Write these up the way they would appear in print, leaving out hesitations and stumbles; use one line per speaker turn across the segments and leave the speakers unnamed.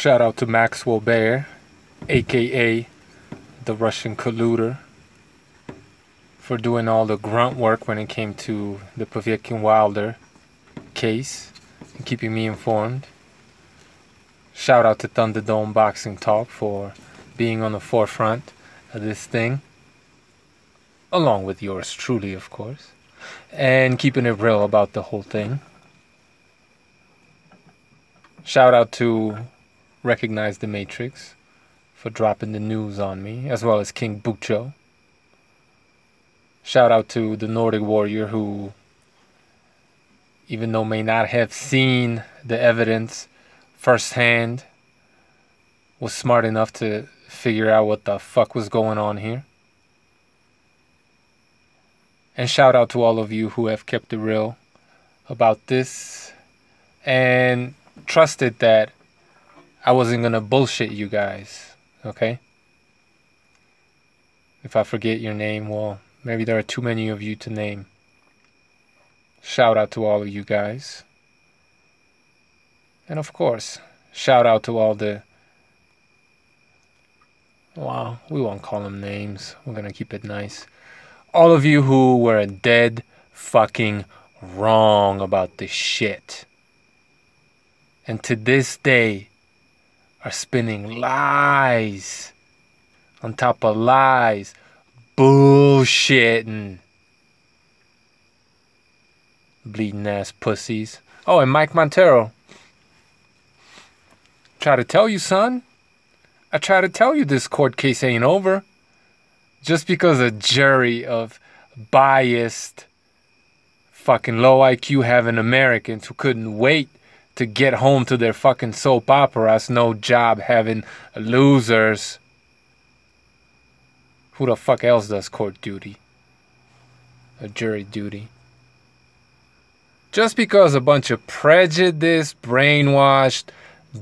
Shout out to Maxwell Bear, aka the Russian colluder, for doing all the grunt work when it came to the Povetkin Wilder case and keeping me informed. Shout out to Thunderdome Boxing Talk for being on the forefront of this thing, along with yours truly, of course, and keeping it real about the whole thing. Shout out to Recognize the Matrix for dropping the news on me, as well as King Bucho. Shout out to the Nordic Warrior who, even though may not have seen the evidence firsthand, was smart enough to figure out what the fuck was going on here. And shout out to all of you who have kept it real about this and trusted that I wasn't gonna bullshit you guys, okay? If I forget your name, well, maybe there are too many of you to name. Shout out to all of you guys. And of course, shout out to all the... Well, we won't call them names. We're gonna keep it nice. All of you who were dead fucking wrong about this shit. And to this day are spinning lies on top of lies, bullshitting, bleeding ass pussies. Oh, and Mike Montero. Try to tell you, son. I try to tell you this court case ain't over. Just because a jury of biased, fucking low IQ having Americans who couldn't wait to get home to their fucking soap operas, no job having losers. Who the fuck else does court duty? A jury duty. Just because a bunch of prejudiced, brainwashed,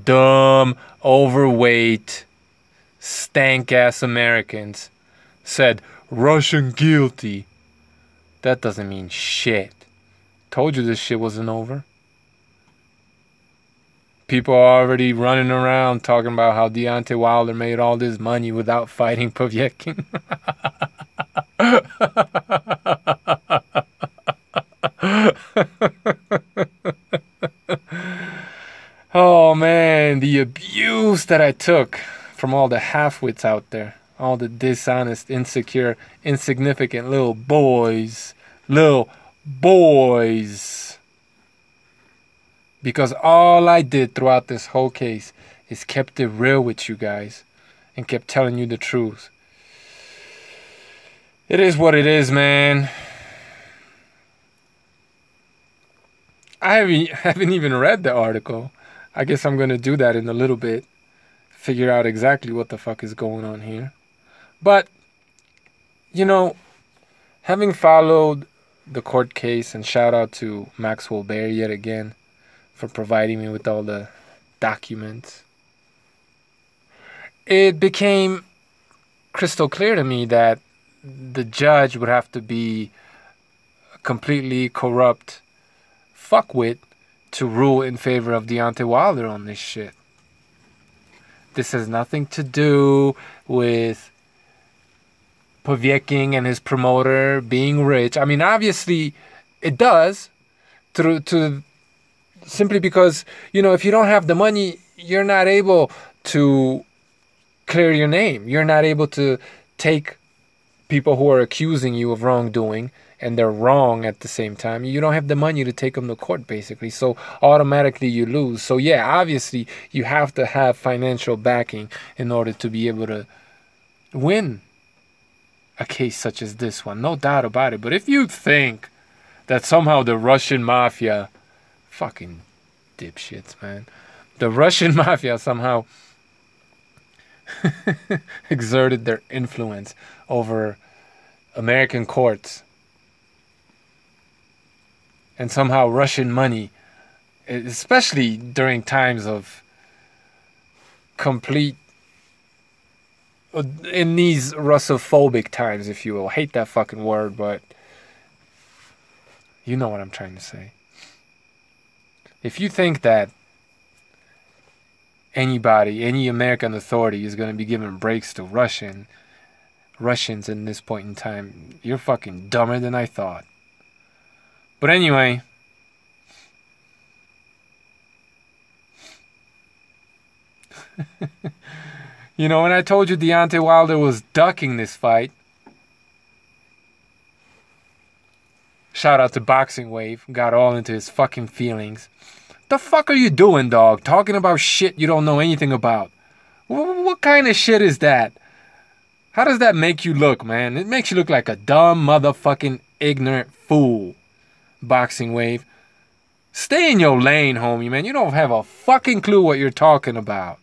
dumb, overweight, stank-ass Americans said Russian guilty, that doesn't mean shit. Told you this shit wasn't over. People are already running around talking about how Deontay Wilder made all this money without fighting Povetkin. Oh man, the abuse that I took from all the half-wits out there. All the dishonest, insecure, insignificant little boys. Little boys. Because all I did throughout this whole case is kept it real with you guys and kept telling you the truth. It is what it is, man. I haven't even read the article. I guess I'm going to do that in a little bit. Figure out exactly what the fuck is going on here. But, you know, having followed the court case, and shout out to Maxwell Bear yet again for providing me with all the documents, it became crystal clear to me that the judge would have to be a completely corrupt fuckwit to rule in favor of Deontay Wilder on this shit. This has nothing to do with Povetkin and his promoter being rich. I mean, obviously, it does. Simply because, you know, if you don't have the money, you're not able to clear your name. You're not able to take people who are accusing you of wrongdoing and they're wrong at the same time. You don't have the money to take them to court, basically. So automatically you lose. So yeah, obviously you have to have financial backing in order to be able to win a case such as this one. No doubt about it. But if you think that somehow the Russian mafia, fucking dipshits, man, the Russian mafia somehow exerted their influence over American courts, and somehow Russian money, especially during times of complete, in these Russophobic times, if you will. I hate that fucking word, but you know what I'm trying to say. If you think that anybody, any American authority is going to be giving breaks to Russians in this point in time. You're fucking dumber than I thought. But anyway, you know, when I told you Deontay Wilder was ducking this fight, shout out to Boxing Wave, got all into his fucking feelings. The fuck are you doing, dog? Talking about shit you don't know anything about. What kind of shit is that? How does that make you look, man? It makes you look like a dumb motherfucking ignorant fool. Boxing Wave. Stay in your lane, homie, man. You don't have a fucking clue what you're talking about.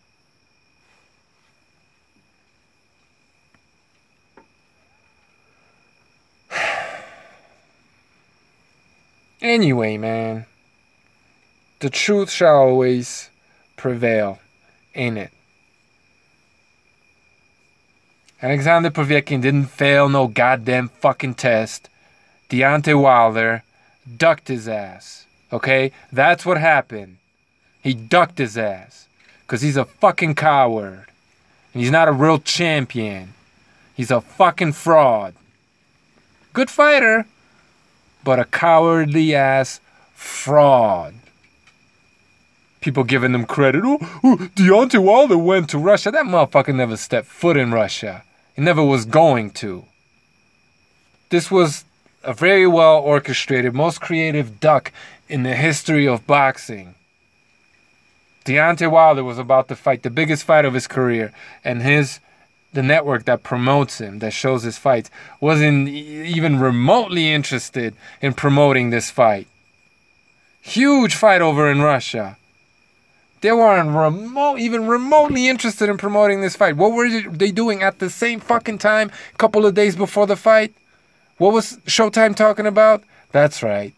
Anyway, man. The truth shall always prevail, ain't it? Alexander Povetkin didn't fail no goddamn fucking test. Deontay Wilder ducked his ass. Okay? That's what happened. He ducked his ass. Because he's a fucking coward. And he's not a real champion. He's a fucking fraud. Good fighter. But a cowardly ass fraud. People giving them credit. Oh, Deontay Wilder went to Russia. That motherfucker never stepped foot in Russia. He never was going to. This was a very well orchestrated, most creative duck in the history of boxing. Deontay Wilder was about to fight the biggest fight of his career, and the network that promotes him, that shows his fights, wasn't even remotely interested in promoting this fight. Huge fight over in Russia. They weren't even remotely interested in promoting this fight. What were they doing at the same fucking time, a couple of days before the fight? What was Showtime talking about? That's right.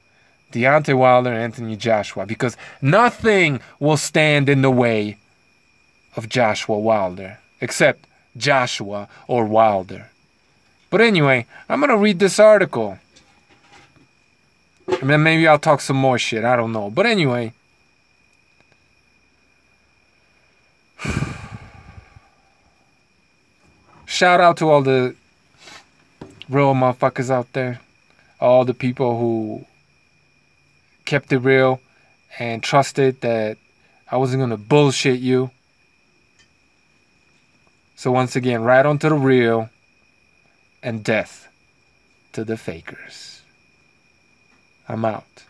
Deontay Wilder and Anthony Joshua. Because nothing will stand in the way of Joshua Wilder. Except Joshua or Wilder. But anyway, I'm going to read this article. And then maybe I'll talk some more shit. I don't know. But anyway. Shout out to all the real motherfuckers out there. All the people who kept it real and trusted that I wasn't going to bullshit you. So once again, right onto the real and death to the fakers. I'm out.